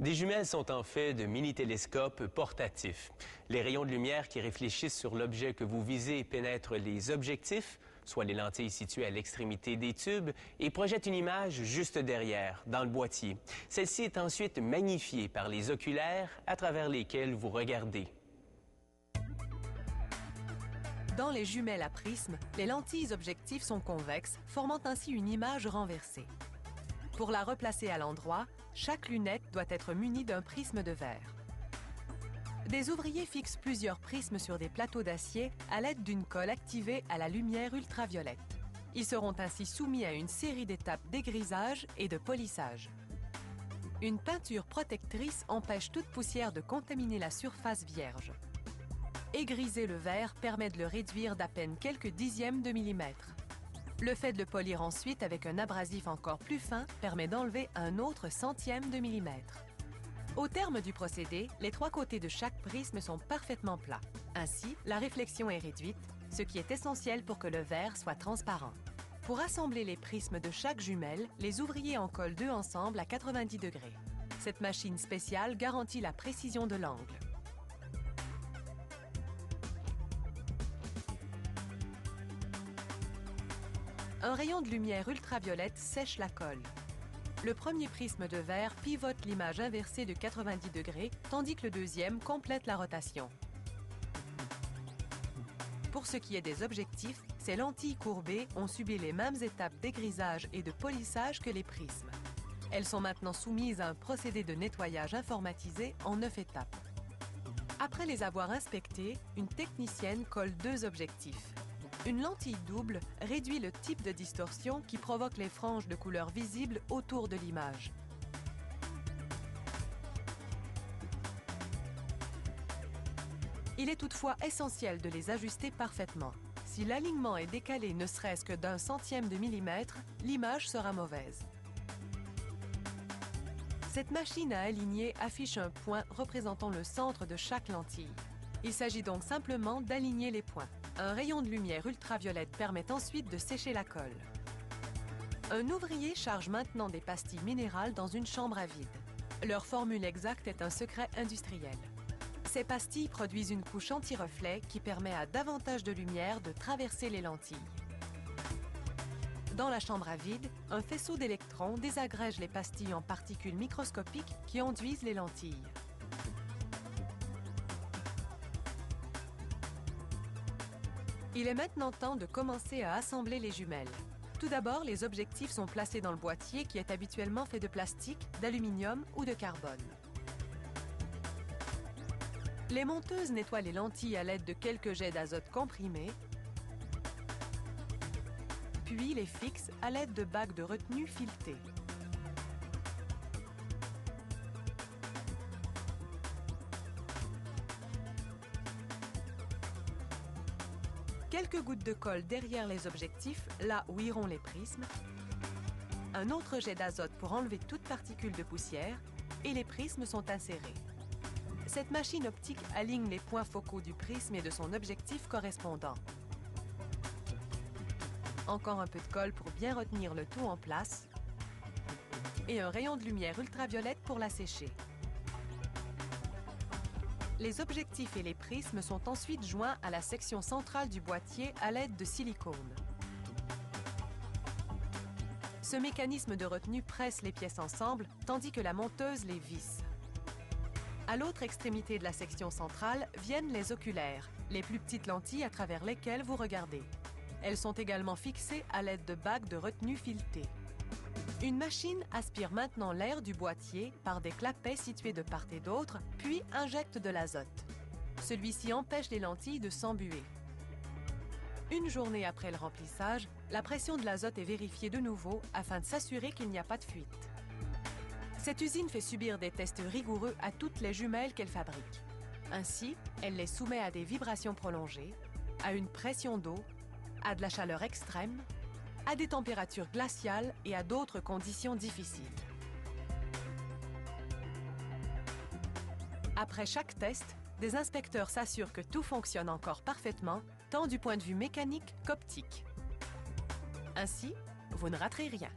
Des jumelles sont en fait de mini-télescopes portatifs. Les rayons de lumière qui réfléchissent sur l'objet que vous visez pénètrent les objectifs, soit les lentilles situées à l'extrémité des tubes, et projettent une image juste derrière, dans le boîtier. Celle-ci est ensuite magnifiée par les oculaires à travers lesquels vous regardez. Dans les jumelles à prisme, les lentilles objectifs sont convexes, formant ainsi une image renversée. Pour la replacer à l'endroit, chaque lunette doit être munie d'un prisme de verre. Des ouvriers fixent plusieurs prismes sur des plateaux d'acier à l'aide d'une colle activée à la lumière ultraviolette. Ils seront ainsi soumis à une série d'étapes d'égrisage et de polissage. Une peinture protectrice empêche toute poussière de contaminer la surface vierge. Égriser le verre permet de le réduire d'à peine quelques dixièmes de millimètre. Le fait de le polir ensuite avec un abrasif encore plus fin permet d'enlever un autre centième de millimètre. Au terme du procédé, les trois côtés de chaque prisme sont parfaitement plats. Ainsi, la réflexion est réduite, ce qui est essentiel pour que le verre soit transparent. Pour assembler les prismes de chaque jumelle, les ouvriers en collent deux ensemble à 90 degrés. Cette machine spéciale garantit la précision de l'angle. Un rayon de lumière ultraviolette sèche la colle. Le premier prisme de verre pivote l'image inversée de 90 degrés, tandis que le deuxième complète la rotation. Pour ce qui est des objectifs, ces lentilles courbées ont subi les mêmes étapes d'égrisage et de polissage que les prismes. Elles sont maintenant soumises à un procédé de nettoyage informatisé en 9 étapes. Après les avoir inspectées, une technicienne colle deux objectifs. Une lentille double réduit le type de distorsion qui provoque les franges de couleur visibles autour de l'image. Il est toutefois essentiel de les ajuster parfaitement. Si l'alignement est décalé ne serait-ce que d'un centième de millimètre, l'image sera mauvaise. Cette machine à aligner affiche un point représentant le centre de chaque lentille. Il s'agit donc simplement d'aligner les points. Un rayon de lumière ultraviolette permet ensuite de sécher la colle. Un ouvrier charge maintenant des pastilles minérales dans une chambre à vide. Leur formule exacte est un secret industriel. Ces pastilles produisent une couche anti-reflet qui permet à davantage de lumière de traverser les lentilles. Dans la chambre à vide, un faisceau d'électrons désagrège les pastilles en particules microscopiques qui enduisent les lentilles. Il est maintenant temps de commencer à assembler les jumelles. Tout d'abord, les objectifs sont placés dans le boîtier qui est habituellement fait de plastique, d'aluminium ou de carbone. Les monteuses nettoient les lentilles à l'aide de quelques jets d'azote comprimés, puis les fixent à l'aide de bagues de retenue filetées. Quelques gouttes de colle derrière les objectifs, là où iront les prismes. Un autre jet d'azote pour enlever toute particule de poussière et les prismes sont insérés. Cette machine optique aligne les points focaux du prisme et de son objectif correspondant. Encore un peu de colle pour bien retenir le tout en place et un rayon de lumière ultraviolette pour la sécher. Les objectifs et les prismes sont ensuite joints à la section centrale du boîtier à l'aide de silicone. Ce mécanisme de retenue presse les pièces ensemble, tandis que la monteuse les visse. À l'autre extrémité de la section centrale viennent les oculaires, les plus petites lentilles à travers lesquelles vous regardez. Elles sont également fixées à l'aide de bagues de retenue filetées. Une machine aspire maintenant l'air du boîtier par des clapets situés de part et d'autre, puis injecte de l'azote. Celui-ci empêche les lentilles de s'embuer. Une journée après le remplissage, la pression de l'azote est vérifiée de nouveau afin de s'assurer qu'il n'y a pas de fuite. Cette usine fait subir des tests rigoureux à toutes les jumelles qu'elle fabrique. Ainsi, elle les soumet à des vibrations prolongées, à une pression d'eau, à de la chaleur extrême, à des températures glaciales et à d'autres conditions difficiles. Après chaque test, des inspecteurs s'assurent que tout fonctionne encore parfaitement, tant du point de vue mécanique qu'optique. Ainsi, vous ne raterez rien.